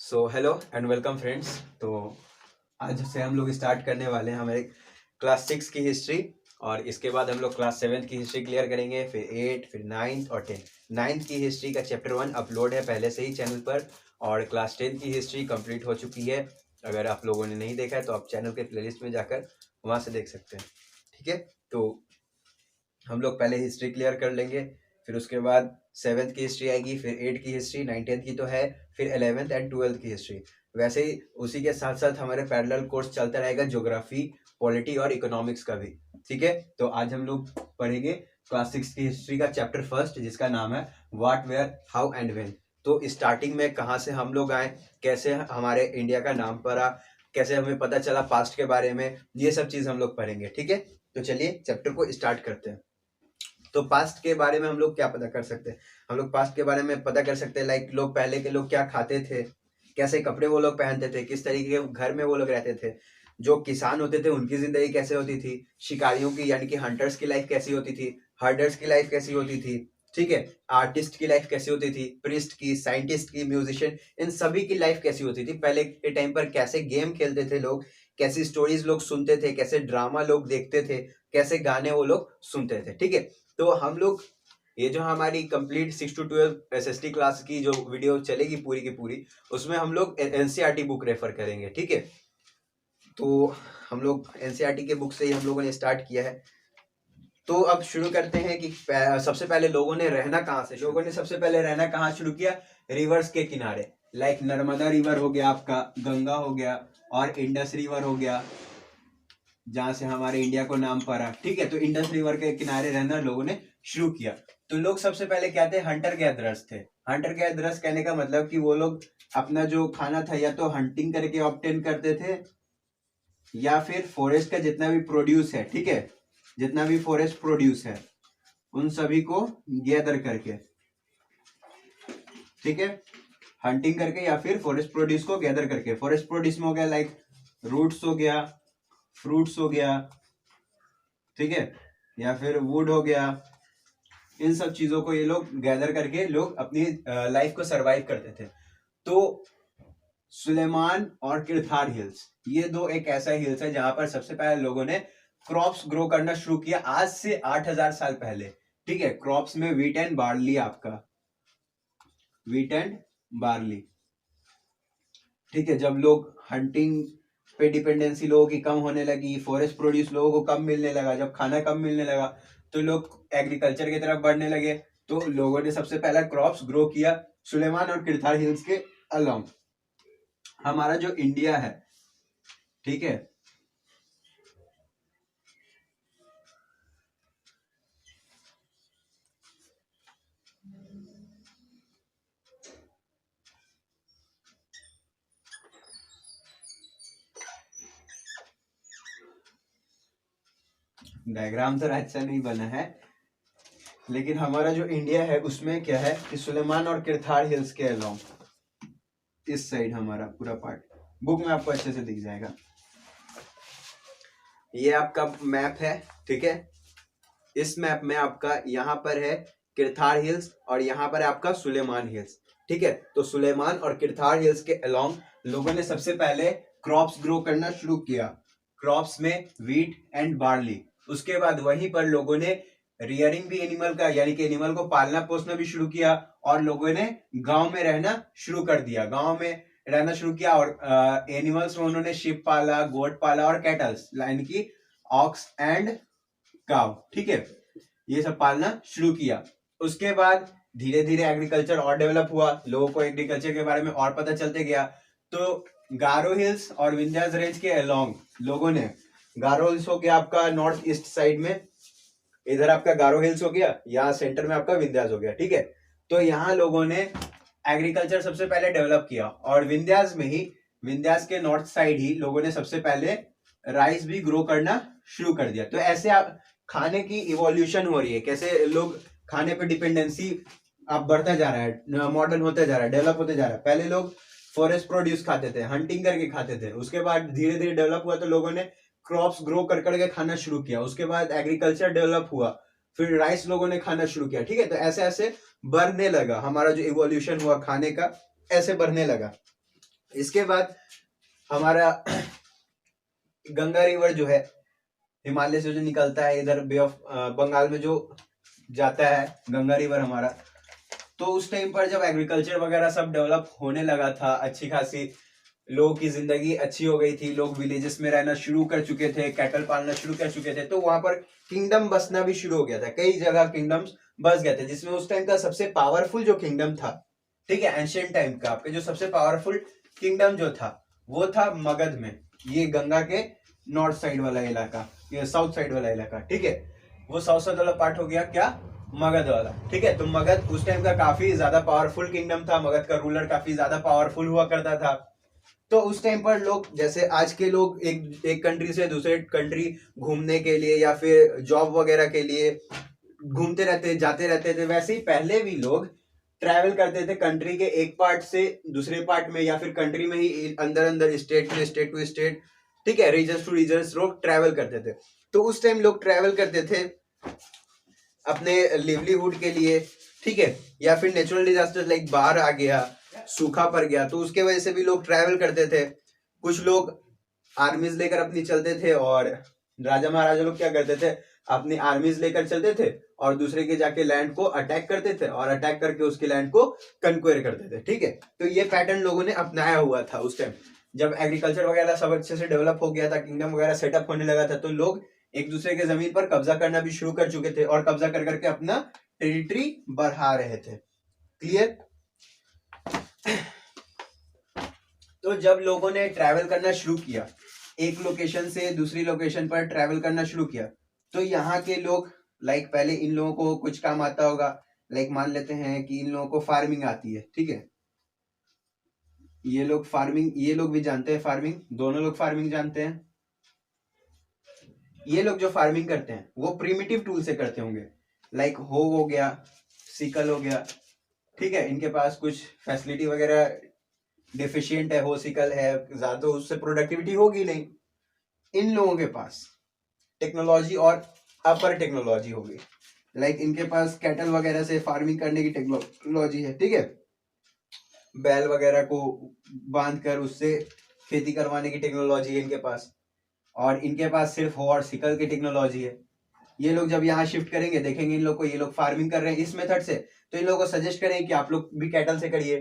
So hello and welcome friends. तो आज से हम लोग स्टार्ट करने वाले हैं हमारे क्लास 6 की हिस्ट्री। और इसके बाद हम लोग क्लास 7 की हिस्ट्री क्लियर करेंगे, फिर 8, फिर 9 और 10। 9th की हिस्ट्री का चैप्टर 1 अपलोड है पहले से ही चैनल पर, और क्लास 10 की हिस्ट्री कंप्लीट हो चुकी है। अगर आप लोगों ने नहीं देखा है तो आप चैनल के प्लेलिस्ट में जाकर वहाँ से देख सकते हैं। ठीक है, तो हम लोग पहले हिस्ट्री क्लियर कर लेंगे, फिर उसके बाद 7th की हिस्ट्री आएगी, फिर 8 की हिस्ट्री, 9 10th की तो है, फिर 11th एंड 12th की हिस्ट्री। वैसे ही उसी के साथ साथ हमारे पैरेलल कोर्स चलता रहेगा ज्योग्राफी, पॉलिटी और इकोनॉमिक्स का भी। ठीक है, तो आज हम लोग पढ़ेंगे क्लास 6 की हिस्ट्री का चैप्टर फर्स्ट, जिसका नाम है what, where, how and when. तो स्टार्टिंग में कहाँ से हम लोग आए, कैसे हमारे इंडिया का नाम पड़ा, कैसे हमें पता चला पास्ट के बारे में, ये सब चीज हम लोग पढ़ेंगे। ठीक है, तो चलिए चैप्टर को स्टार्ट करते हैं। तो पास्ट के बारे में हम लोग क्या पता कर सकते हैं? हम लोग पास्ट के बारे में पता कर सकते हैं, लाइक लोग पहले के लोग क्या खाते थे, कैसे कपड़े वो लोग पहनते थे, किस तरीके के घर में वो लोग रहते थे, जो किसान होते थे उनकी जिंदगी कैसे होती थी, शिकारियों की यानी कि हंटर्स की लाइफ कैसी होती थी, हर्डर्स की लाइफ कैसी होती थी, ठीक है, आर्टिस्ट की लाइफ कैसी होती थी, प्रिस्ट की, साइंटिस्ट की, म्यूजिशियन, इन सभी की लाइफ कैसी होती थी, पहले के टाइम पर कैसे गेम खेलते थे लोग, कैसी स्टोरीज लोग सुनते थे, कैसे ड्रामा लोग देखते थे, कैसे गाने वो लोग सुनते थे। ठीक है, तो हम लोग ये जो हमारी कंप्लीट 6 to 12 एसएसटी क्लास की जो वीडियो चलेगी पूरी की पूरी, उसमें हम लोग एनसीईआरटी बुक रेफर करेंगे। ठीक है, तो हम लोग एनसीईआरटी के बुक से ही हम लोगों ने स्टार्ट किया है। तो अब शुरू करते हैं कि सबसे पहले लोगों ने रहना कहाँ से, लोगों ने सबसे पहले रहना कहाँ शुरू किया? रिवर्स के किनारे, लाइक नर्मदा रिवर हो गया, आपका गंगा हो गया, और इंडस रिवर हो गया, जहां से हमारे इंडिया को नाम पड़ा। ठीक है, तो इंडस रिवर के किनारे रहना लोगों ने शुरू किया। तो लोग सबसे पहले क्या थे? हंटर गैदरर्स थे। हंटर गैदरर्स कहने का मतलब कि वो लोग अपना जो खाना था या तो हंटिंग करके ऑब्टेन करते थे, या फिर फॉरेस्ट का जितना भी प्रोड्यूस है, ठीक है, जितना भी फॉरेस्ट प्रोड्यूस है उन सभी को गैदर करके, ठीक है, हंटिंग करके या फिर फॉरेस्ट प्रोड्यूस को गैदर करके। फॉरेस्ट प्रोड्यूस में हो गया लाइक रूट्स हो गया, फ्रूट्स हो गया, ठीक है, या फिर वुड हो गया। इन सब चीजों को ये लोग गैदर करके लोग अपनी लाइफ को सरवाइव करते थे। तो सुलेमान और किरथार हिल्स, ये दो एक ऐसा हिल्स है जहां पर सबसे पहले लोगों ने क्रॉप्स ग्रो करना शुरू किया, आज से 8000 साल पहले। ठीक है, क्रॉप्स में व्हीट एंड बार्ली, आपका व्हीट एंड बार्ली। ठीक है, जब लोग हंटिंग पे डिपेंडेंसी लोगों की कम होने लगी, फॉरेस्ट प्रोड्यूस लोगों को कम मिलने लगा, जब खाना कम मिलने लगा तो लोग एग्रीकल्चर की तरफ बढ़ने लगे। तो लोगों ने सबसे पहला क्रॉप्स ग्रो किया सुलेमान और किरथार हिल्स के अलोंग। हमारा जो इंडिया है, ठीक है, डायग्राम तो अच्छा नहीं बना है, लेकिन हमारा जो इंडिया है उसमें क्या है कि सुलेमान और किरथार हिल्स के अलोंग इस साइड हमारा पूरा पार्ट, बुक में आपको अच्छे से दिख जाएगा। ये आपका मैप है, ठीक है, इस मैप में आपका यहाँ पर है किरथार हिल्स और यहाँ पर है आपका सुलेमान हिल्स। ठीक है, तो सुलेमान और किरथार हिल्स के अलोंग लोगों ने सबसे पहले क्रॉप्स ग्रो करना शुरू किया, क्रॉप्स में व्हीट एंड बार्ली। उसके बाद वहीं पर लोगों ने रियरिंग भी एनिमल का, यानी कि एनिमल को पालना पोसना भी शुरू किया, और लोगों ने गांव में रहना शुरू कर दिया, गांव में रहना शुरू किया। और एनिमल्स में उन्होंने शिप पाला, गोट पाला और कैटल्स, यानी कि ऑक्स एंड काव, ठीक है, ये सब पालना शुरू किया। उसके बाद धीरे धीरे एग्रीकल्चर और डेवलप हुआ, लोगों को एग्रीकल्चर के बारे में और पता चलते गया। तो गारो हिल्स और विंध्यास रेंज के अलोंग लोगों ने, गारो हिल्स हो गया आपका नॉर्थ ईस्ट साइड में, इधर आपका गारो हिल्स हो गया, यहाँ सेंटर में आपका विंध्यास हो गया। ठीक है, तो यहाँ लोगों ने एग्रीकल्चर सबसे पहले डेवलप किया, और विंध्यास में ही, विंध्यास के नॉर्थ साइड ही लोगों ने सबसे पहले राइस भी ग्रो करना शुरू कर दिया। तो ऐसे आप खाने की इवोल्यूशन हो रही है, कैसे लोग खाने पे डिपेंडेंसी अब बढ़ता जा रहा है, मॉडर्न होता जा रहा है, डेवलप होते जा रहा है। पहले लोग फॉरेस्ट प्रोड्यूस खाते थे, हंटिंग करके खाते थे, उसके बाद धीरे धीरे डेवलप हुआ तो लोगों ने क्रॉप्स ग्रो कर करके खाना शुरू किया, उसके बाद एग्रीकल्चर डेवलप हुआ, फिर राइस लोगों ने खाना शुरू किया। ठीक है, तो ऐसे ऐसे बढ़ने लगा, हमारा जो इवोल्यूशन हुआ खाने का ऐसे बढ़ने लगा। इसके बाद हमारा गंगा रिवर जो है हिमालय से जो निकलता है इधर बे ऑफ बंगाल में जो जाता है गंगा रिवर हमारा, तो उस टाइम पर जब एग्रीकल्चर वगैरह सब डेवलप होने लगा था, अच्छी खासी लोगों की जिंदगी अच्छी हो गई थी, लोग विलेजेस में रहना शुरू कर चुके थे, कैटल पालना शुरू कर चुके थे, तो वहां पर किंगडम बसना भी शुरू हो गया था, कई जगह किंगडम्स बस गए थे, जिसमें उस टाइम का सबसे पावरफुल जो किंगडम था, ठीक है, एंशियंट टाइम का आपके जो सबसे पावरफुल किंगडम जो था वो था मगध में, ये गंगा के नॉर्थ साइड वाला इलाका, ये साउथ साइड वाला इलाका, ठीक है, वो साउथ साइड वाला पार्ट हो गया क्या, मगध वाला, ठीक है। तो मगध उस टाइम का काफी ज्यादा पावरफुल किंगडम था, मगध का रूलर काफी ज्यादा पावरफुल हुआ करता था। तो उस टाइम पर लोग, जैसे आज के लोग एक कंट्री से दूसरे कंट्री घूमने के लिए या फिर जॉब वगैरह के लिए घूमते रहते जाते रहते थे, वैसे ही पहले भी लोग ट्रैवल करते थे कंट्री के एक पार्ट से दूसरे पार्ट में, या फिर कंट्री में ही अंदर अंदर, स्टेट में, स्टेट टू स्टेट, ठीक है, रीजन टू रीजन लोग ट्रैवल करते थे। तो उस टाइम लोग ट्रैवल करते थे अपने लिवलीहुड के लिए, ठीक है, या फिर नेचुरल डिजास्टर लाइक बाढ़ आ गया, सूखा पड़ गया, तो उसके वजह से भी लोग ट्रैवल करते थे। कुछ लोग आर्मीज लेकर अपनी चलते थे, और राजा महाराजा लोग क्या करते थे, अपनी आर्मीज लेकर चलते थे और दूसरे के जाके लैंड को अटैक करते थे, और अटैक करके उसके लैंड को कंक्वेयर करते थे, ठीक है। तो ये पैटर्न लोगों ने अपनाया हुआ था उस टाइम, जब एग्रीकल्चर वगैरह सब अच्छे से डेवलप हो गया था, किंगडम वगैरह सेटअप होने लगा था, तो लोग एक दूसरे के जमीन पर कब्जा करना भी शुरू कर चुके थे, और कब्जा कर करके अपना टेरिटरी बढ़ा रहे थे। क्लियर? तो जब लोगों ने ट्रैवल करना शुरू किया, एक लोकेशन से दूसरी लोकेशन पर ट्रैवल करना शुरू किया, तो यहाँ के लोग, लाइक पहले इन लोगों को कुछ काम आता होगा, लाइक मान लेते हैं कि इन लोगों को फार्मिंग आती है, ठीक है, ये लोग फार्मिंग, ये लोग भी जानते हैं फार्मिंग, दोनों लोग फार्मिंग जानते हैं। ये लोग जो फार्मिंग करते हैं वो प्रिमिटिव टूल से करते होंगे, लाइक हो गया, सिकल हो गया, ठीक है, इनके पास कुछ फैसिलिटी वगैरह डिफिशियंट है, हो सिकल है, ज्यादा उससे प्रोडक्टिविटी होगी नहीं। इन लोगों के पास टेक्नोलॉजी और अपर टेक्नोलॉजी होगी, लाइक इनके पास कैटल वगैरह से फार्मिंग करने की टेक्नोलॉजी है, ठीक है, बैल वगैरह को बांध कर उससे खेती करवाने की टेक्नोलॉजी है इनके पास, और इनके पास सिर्फ हो और सिकल की टेक्नोलॉजी है। ये लोग जब यहाँ शिफ्ट करेंगे, देखेंगे इन लोग को, ये लोग फार्मिंग कर रहे हैं इस मेथड से, तो इन लोगों को सजेस्ट करेंगे कि आप लोग भी कैटल से करिए।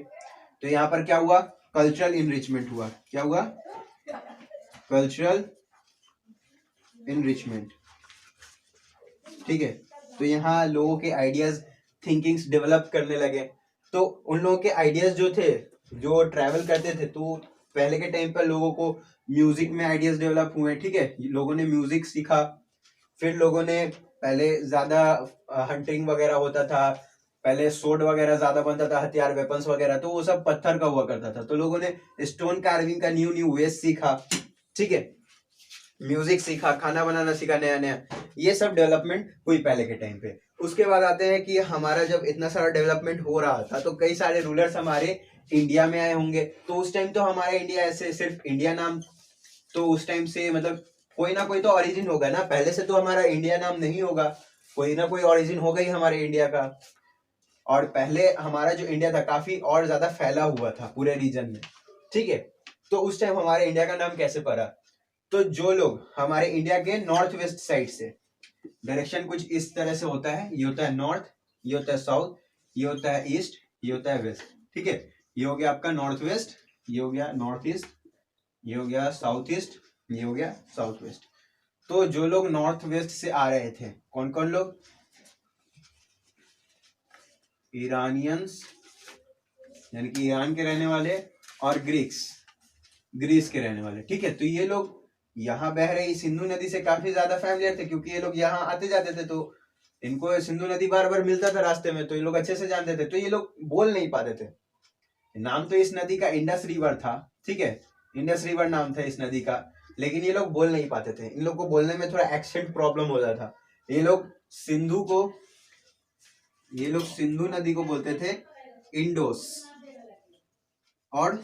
तो यहाँ पर क्या हुआ, कल्चरल इनरिचमेंट हुआ। क्या हुआ? कल्चरल इनरिचमेंट, ठीक है। तो यहाँ लोगों के आइडियाज, थिंकिंग्स डेवलप करने लगे। तो उन लोगों के आइडियाज जो थे, जो ट्रैवल करते थे, तो पहले के टाइम पर लोगों को म्यूजिक में आइडियाज डेवलप हुए, ठीक है, लोगों ने म्यूजिक सीखा। फिर लोगों ने, पहले ज्यादा हंटिंग वगैरह होता था, पहले सोड वगैरह ज्यादा बनता था, हथियार वेपन्स वगैरह, तो वो सब पत्थर का हुआ करता था। तो लोगों ने स्टोन कार्विंग का न्यू न्यू वेज सीखा, ठीक है, म्यूजिक सीखा, खाना बनाना सीखा नया नया, ये सब डेवलपमेंट हुई पहले के टाइम पे। उसके बाद आते हैं कि हमारा जब इतना सारा डेवलपमेंट हो रहा था, तो कई सारे रूलर्स हमारे इंडिया में आए होंगे। तो उस टाइम तो हमारा इंडिया ऐसे सिर्फ इंडिया नाम, तो उस टाइम से मतलब कोई ना कोई तो ओरिजिन होगा ना, पहले से तो हमारा इंडिया नाम नहीं होगा, कोई ना कोई ओरिजिन होगा ही हमारे इंडिया का। और पहले हमारा जो इंडिया था काफी और ज्यादा फैला हुआ था पूरे रीजन में, ठीक है। तो उस टाइम हमारे इंडिया का नाम कैसे पड़ा? तो जो लोग हमारे इंडिया के नॉर्थ वेस्ट साइड से, डायरेक्शन कुछ इस तरह से होता है, ये होता है नॉर्थ, ये होता है साउथ, ये होता है ईस्ट, ये होता है वेस्ट, ठीक है, ये हो गया आपका नॉर्थ वेस्ट, ये हो गया नॉर्थ ईस्ट, ये हो गया साउथ ईस्ट, ये हो गया साउथ वेस्ट। तो जो लोग नॉर्थ वेस्ट से आ रहे थे, कौन कौन लोग? ईरानियंस, यानी कि ईरान के रहने वाले, और ग्रीक्स, ग्रीस के रहने वाले, ठीक है। तो ये लोग यहाँ बह रही सिंधु नदी से काफी ज्यादा फैमिलियर थे, क्योंकि ये लोग यहाँ आते जाते थे, तो इनको सिंधु नदी बार बार मिलता था रास्ते में, तो ये लोग अच्छे से जानते थे। तो ये लोग बोल नहीं पाते थे, नाम तो इस नदी का इंडस रिवर था, ठीक है, इंडस रिवर नाम था इस नदी का, लेकिन ये लोग बोल नहीं पाते थे, इन लोग को बोलने में थोड़ा एक्सेंट प्रॉब्लम होता था। ये लोग सिंधु को, ये लोग सिंधु नदी को बोलते थे इंडोस और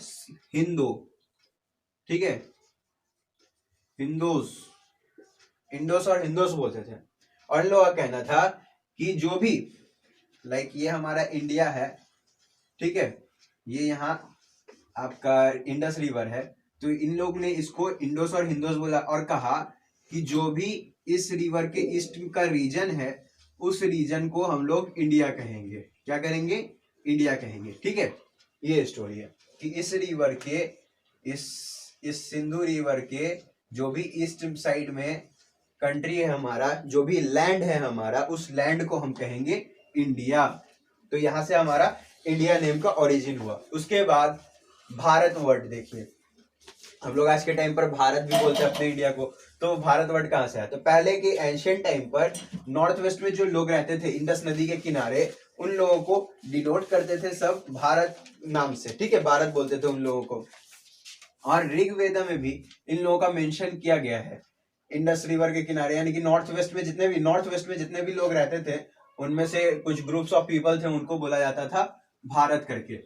हिंदू, ठीक है, हिंदोस, इंडोस और हिंदोस बोलते थे। और इन लोगों का कहना था कि जो भी, लाइक ये हमारा इंडिया है, ठीक है, ये यहाँ आपका इंडस रिवर है, तो इन लोग ने इसको इंडोस और हिंदोस बोला और कहा कि जो भी इस रिवर के ईस्ट का रीजन है उस रीजन को हम लोग इंडिया कहेंगे। क्या करेंगे? इंडिया कहेंगे। ठीक है, ये स्टोरी है कि इस रिवर के इस सिंधु रिवर के जो भी ईस्ट साइड में कंट्री है हमारा, जो भी लैंड है हमारा, उस लैंड को हम कहेंगे इंडिया। तो यहां से हमारा इंडिया नेम का ओरिजिन हुआ। उसके बाद भारत वर्ड देखिए, हम लोग आज के टाइम पर भारत भी बोलते हैं अपने इंडिया को, तो भारत वर्ड कहां से आया? तो पहले के एंशियंट टाइम पर नॉर्थ वेस्ट में जो लोग रहते थे इंडस नदी के किनारे, उन लोगों को डिनोट करते थे सब भारत नाम से। ठीक है, भारत बोलते थे उन लोगों को। और ऋग्वेद में भी इन लोगों का मेंशन किया गया है इंडस रिवर के किनारे, यानी कि नॉर्थ वेस्ट में जितने भी लोग रहते थे उनमें से कुछ ग्रुप्स ऑफ पीपल थे, उनको बोला जाता था भारत करके।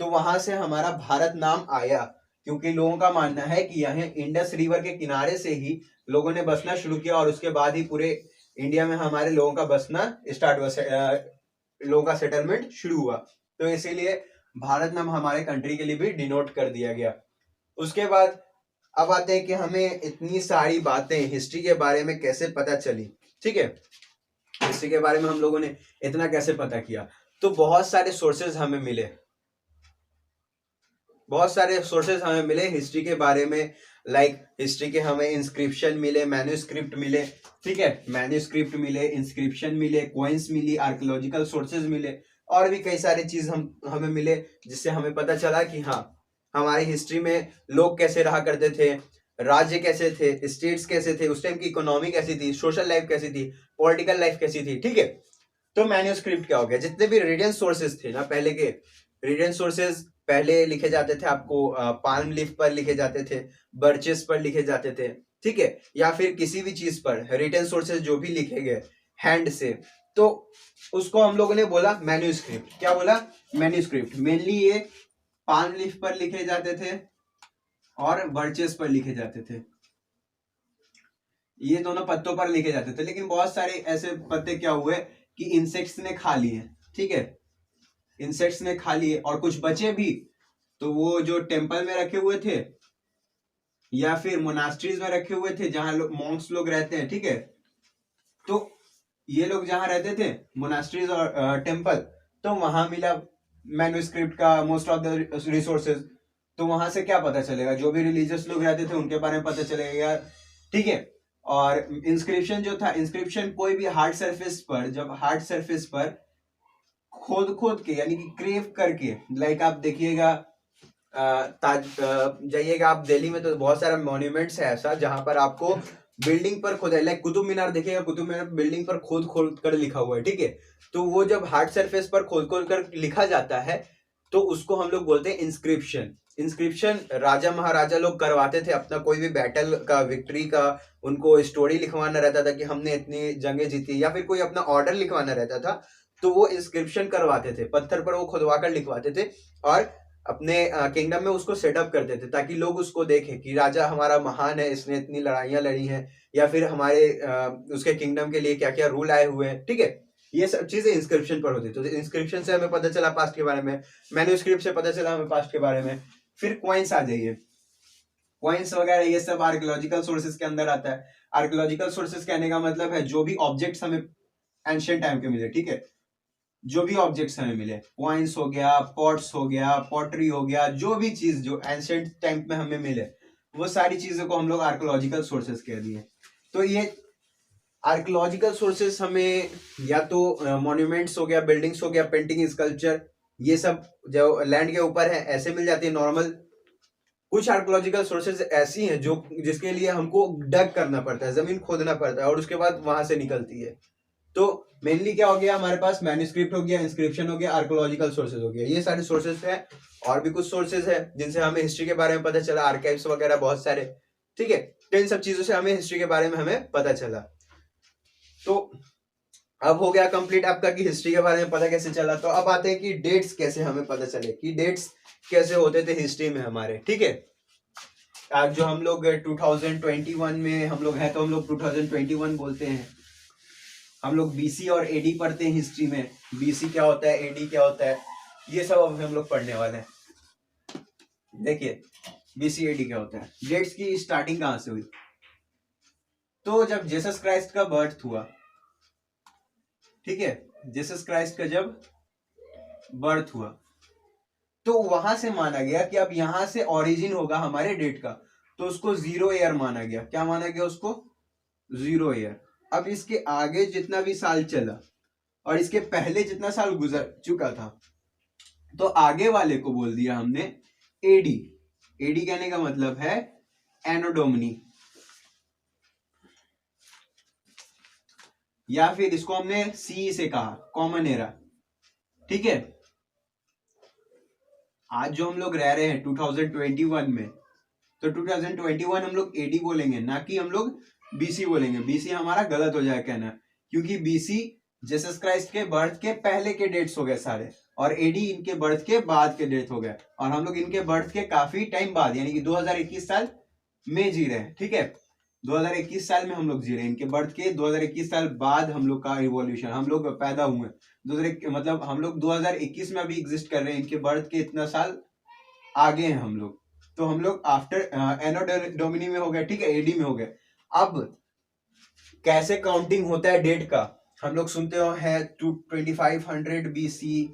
तो वहां से हमारा भारत नाम आया, क्योंकि लोगों का मानना है कि यहाँ इंडस रिवर के किनारे से ही लोगों ने बसना शुरू किया और उसके बाद ही पूरे इंडिया में हमारे लोगों का बसना स्टार्ट हुआ, लोगों का सेटलमेंट शुरू हुआ। तो इसीलिए भारत नाम हमारे कंट्री के लिए भी डिनोट कर दिया गया। उसके बाद अब आते हैं कि हमें इतनी सारी बातें हिस्ट्री के बारे में कैसे पता चली। ठीक है, हिस्ट्री के बारे में हम लोगों ने इतना कैसे पता किया? तो बहुत सारे सोर्सेज हमें मिले हिस्ट्री के बारे में। लाइक हिस्ट्री के हमें इंस्क्रिप्शन मिले, मैन्यूस्क्रिप्ट मिले। ठीक है, मैन्यूस्क्रिप्ट मिले, इंस्क्रिप्शन मिले, कॉइन्स मिली, आर्कियोलॉजिकल सोर्सेज मिले, और भी कई सारी चीज हमें मिले, जिससे हमें पता चला कि हाँ, हमारी हिस्ट्री में लोग कैसे रहा करते थे, राज्य कैसे थे, स्टेट्स कैसे थे, उस टाइम की इकोनॉमी कैसी थी, सोशल लाइफ कैसी थी, पॉलिटिकल लाइफ कैसी थी। ठीक है, तो मैन्यूस्क्रिप्ट क्या हो गया? जितने भी रीडन सोर्सेज थे ना, पहले के रीडन सोर्सेज पहले लिखे जाते थे आपको पाल्म लीफ पर लिखे जाते थे, बर्चेस पर लिखे जाते थे। ठीक है, या फिर किसी भी चीज पर रिटन सोर्सेज जो भी लिखे गए हैंड से, तो उसको हम लोगों ने बोला मैन्यूस्क्रिप्ट। क्या बोला? मैन्यूस्क्रिप्ट। मेनली ये पाल्म लीफ पर लिखे जाते थे और बर्चेस पर लिखे जाते थे, ये दोनों पत्तों पर लिखे जाते थे। लेकिन बहुत सारे ऐसे पत्ते क्या हुए कि इंसेक्ट्स ने खा लिए। ठीक है, इंसेक्ट्स ने खा लिए और कुछ बचे भी, तो वो जो टेम्पल में रखे हुए थे या फिर मोनास्ट्रीज में रखे हुए थे जहां मॉन्क्स लोग रहते हैं। ठीक है, तो ये लोग जहां रहते थे मोनास्ट्रीज और टेम्पल, तो वहां मिला मैन्यूस्क्रिप्ट का मोस्ट ऑफ द रिसोर्सेज। तो वहां से क्या पता चलेगा? जो भी रिलीजियस लोग रहते थे उनके बारे में पता चलेगा। ठीक है, और इंस्क्रिप्शन जो था, इंस्क्रिप्शन कोई भी हार्ड सरफेस पर, जब हार्ड सरफेस पर खोद के, यानी कि क्रेव करके, लाइक आप देखिएगा जाइएगा आप दिल्ली में, तो बहुत सारा मॉन्यूमेंट्स है ऐसा जहां पर आपको बिल्डिंग पर खोदा है। लाइक कुतुब मीनार देखिएगा, कुतुब मीनार बिल्डिंग पर खोद कर लिखा हुआ है। ठीक है, तो वो जब हार्ड सरफेस पर खोद कर लिखा जाता है तो उसको हम लोग बोलते हैं इंस्क्रिप्शन। इंस्क्रिप्शन राजा महाराजा लोग करवाते थे अपना कोई भी बैटल का, विक्ट्री का, उनको स्टोरी लिखवाना रहता था कि हमने इतनी जंगें जीती, या फिर कोई अपना ऑर्डर लिखवाना रहता था, तो वो इंस्क्रिप्शन करवाते थे, पत्थर पर वो खुदवा कर लिखवाते थे और अपने किंगडम में उसको सेटअप करते थे, ताकि लोग उसको देखें कि राजा हमारा महान है, इसने इतनी लड़ाइयां लड़ी हैं, या फिर हमारे उसके किंगडम के लिए क्या क्या रूल आए हुए हैं। ठीक है, ये सब चीजें इंस्क्रिप्शन पर होती। तो इंस्क्रिप्शन से हमें पता चला पास्ट के बारे में, मैन्यूस्क्रिप्ट से पता चला हमें पास्ट के बारे में। फिर कॉइन्स आ जाइए, कॉइन्स वगैरह ये सब आर्कियोलॉजिकल सोर्सेज के अंदर आता है। आर्कियोलॉजिकल सोर्सेज कहने का मतलब है जो भी ऑब्जेक्ट्स हमें एंशियंट टाइम के मिले। ठीक है, जो भी ऑब्जेक्ट्स हमें मिले, कॉइन्स हो गया, पॉट्स हो गया, पॉटरी हो गया, जो भी चीज जो एंशिएंट टाइम में हमें मिले, वो सारी चीजों को हम लोग आर्कियोलॉजिकल सोर्सेज कह दिए। तो ये आर्कियोलॉजिकल सोर्सेज हमें या तो मॉन्यूमेंट्स हो गया, बिल्डिंग्स हो गया, पेंटिंग, स्कल्पचर, ये सब जो लैंड के ऊपर है ऐसे मिल जाती है नॉर्मल। कुछ आर्कियोलॉजिकल सोर्सेज ऐसी हैं जो जिसके लिए हमको डग करना पड़ता है, जमीन खोदना पड़ता है और उसके बाद वहां से निकलती है। तो मेनली क्या हो गया हमारे पास? मैन्यूस्क्रिप्ट हो गया, इंस्क्रिप्शन हो गया, आर्कियोलॉजिकल सोर्सेज हो गया, ये सारे सोर्सेज है। और भी कुछ सोर्सेज है जिनसे हमें हिस्ट्री के बारे में पता चला, आर्काइव्स वगैरह बहुत सारे। ठीक है, तो इन सब चीजों से हमें हिस्ट्री के बारे में हमें पता चला। तो अब हो गया कंप्लीट आपका कि हिस्ट्री के बारे में पता कैसे चला। तो अब आते हैं कि डेट्स कैसे हमें पता चले, कि डेट्स कैसे होते थे हिस्ट्री में हमारे। ठीक है, आज जो हम लोग 2021 में हम लोग हैं, तो हम लोग 2021 बोलते हैं। हम लोग बीसी और एडी पढ़ते हैं हिस्ट्री में, बीसी क्या होता है, एडी क्या होता है, ये सब अब हम लोग पढ़ने वाले हैं। देखिए BCAD क्या होता है, डेट्स की स्टार्टिंग कहां से हुई, तो जब जीसस क्राइस्ट का बर्थ हुआ, ठीक है, जीसस क्राइस्ट का जब बर्थ हुआ तो वहां से माना गया कि अब यहां से ओरिजिन होगा हमारे डेट का, तो उसको 0 ईयर माना गया। क्या माना गया उसको? 0 ईयर। अब इसके आगे जितना भी साल चला और इसके पहले जितना साल गुजर चुका था, तो आगे वाले को बोल दिया हमने एडी। एडी कहने का मतलब है एनो डोमिनी, या फिर इसको हमने सी से कहा कॉमन एरा। ठीक है, आज जो हम लोग रह रहे हैं 2021 में, तो 2021 हम लोग एडी बोलेंगे, ना कि हम लोग बीसी बोलेंगे। बीसी हमारा गलत हो जाए कहना, क्योंकि बीसी जीसस क्राइस्ट के बर्थ के पहले के डेट्स हो गए सारे, और एडी इनके बर्थ के बाद के डेट हो गए, और हम लोग इनके बर्थ के काफी टाइम बाद यानी कि 2021 साल में जी रहे हैं। ठीक है, 2021 साल में हम लोग जी रहे हैं, इनके बर्थ के 2021 साल बाद हम लोग का रिवॉल्यूशन, हम लोग पैदा हुए 2021, मतलब हम लोग 2021 में अभी एग्जिस्ट कर रहे हैं, इनके बर्थ के इतना साल आगे हैं हम लोग, तो हम लोग आफ्टर एनो डोमिनी में हो गए। ठीक है, एडी में हो गए। अब कैसे काउंटिंग होता है डेट का, हम लोग सुनते हो है 2500 BC,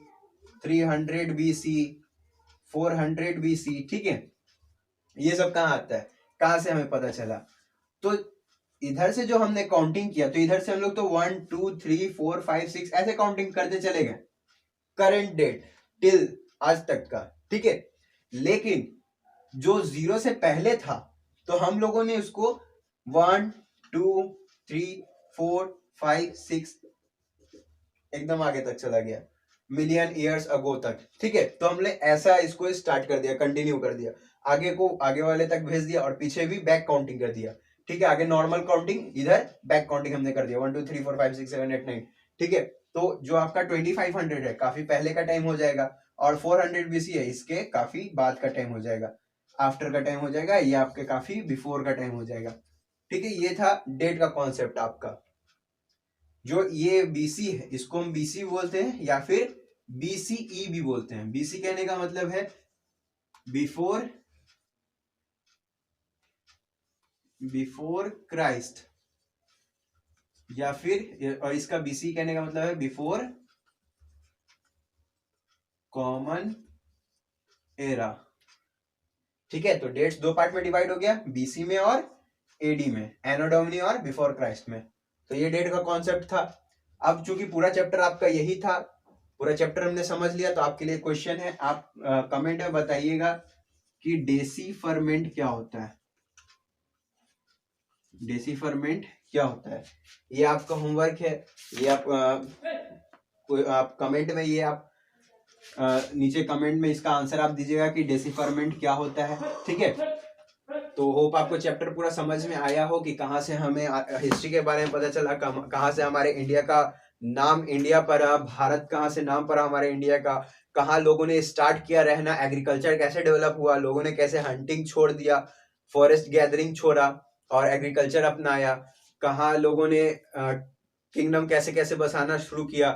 300 BC, 400 BC। ठीक है, ये सब कहाँ आता है, कहाँ से हमें पता चला? तो इधर से जो हमने काउंटिंग किया, तो इधर से हम लोग तो 1 2 3 4 5 6 ऐसे काउंटिंग करते चले गए, करंट डेट टिल आज तक का। ठीक है, लेकिन जो 0 से पहले था, तो हम लोगों ने उसको 1 2 3 4 5 6 एकदम आगे तक चला गया, मिलियन ईयर्स अगो तक। ठीक है, तो हमने ऐसा इसको स्टार्ट कर दिया, कंटिन्यू कर दिया, आगे को आगे वाले तक भेज दिया, और पीछे भी बैक काउंटिंग कर दिया। ठीक है, आगे नॉर्मल काउंटिंग, इधर बैक काउंटिंग हमने कर दिया, 1 2 3 4 5 6 7 8 9। ठीक है, तो जो आपका 2500 है काफी पहले का टाइम हो जाएगा, और 400 BC है इसके काफी बाद का टाइम हो जाएगा, आफ्टर का टाइम हो जाएगा, ये आपके काफी बिफोर का टाइम हो जाएगा। ठीक है, ये था डेट का कॉन्सेप्ट आपका। जो ये बीसी है इसको हम बीसी बोलते हैं, या फिर बीसीई भी बोलते हैं। बीसी कहने का मतलब है बिफोर क्राइस्ट, या फिर, और इसका बीसी कहने का मतलब है बिफोर कॉमन एरा। ठीक है, तो डेट्स दो पार्ट में डिवाइड हो गया, बीसी में और एडी में, एनो डोमिनी और बिफोर क्राइस्ट में। तो ये डेट का कॉन्सेप्ट था। अब चूंकि पूरा चैप्टर आपका यही था, पूरा चैप्टर हमने समझ लिया, तो आपके लिए क्वेश्चन है, आप कमेंट में बताइएगा कि डेसीफरमेंट क्या होता है। डेसीफरमेंट क्या होता है, ये आपका होमवर्क है। ये आप कमेंट में, ये आप नीचे कमेंट में इसका आंसर आप दीजिएगा कि डेसीफरमेंट क्या होता है। ठीक है, तो होप आपको चैप्टर पूरा समझ में आया हो कि कहाँ से हमें हिस्ट्री के बारे में पता चला, कहाँ से हमारे इंडिया का नाम इंडिया पड़ा, भारत कहाँ से नाम पड़ा हमारे इंडिया का, कहाँ लोगों ने स्टार्ट किया रहना, एग्रीकल्चर कैसे डेवलप हुआ, लोगों ने कैसे हंटिंग छोड़ दिया, फॉरेस्ट गैदरिंग छोड़ा और एग्रीकल्चर अपनाया, कहाँ लोगों ने किंगडम कैसे कैसे बसाना शुरू किया,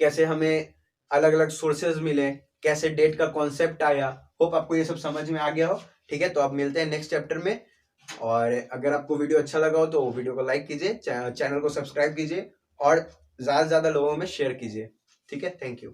कैसे हमें अलग अलग सोर्सेज मिले, कैसे डेट का कॉन्सेप्ट आया। होप आपको ये सब समझ में आ गया हो। ठीक है, तो अब मिलते हैं नेक्स्ट चैप्टर में, और अगर आपको वीडियो अच्छा लगा हो तो वीडियो को लाइक कीजिए, चैनल को सब्सक्राइब कीजिए, और ज्यादा से ज्यादा लोगों में शेयर कीजिए। ठीक है, थैंक यू।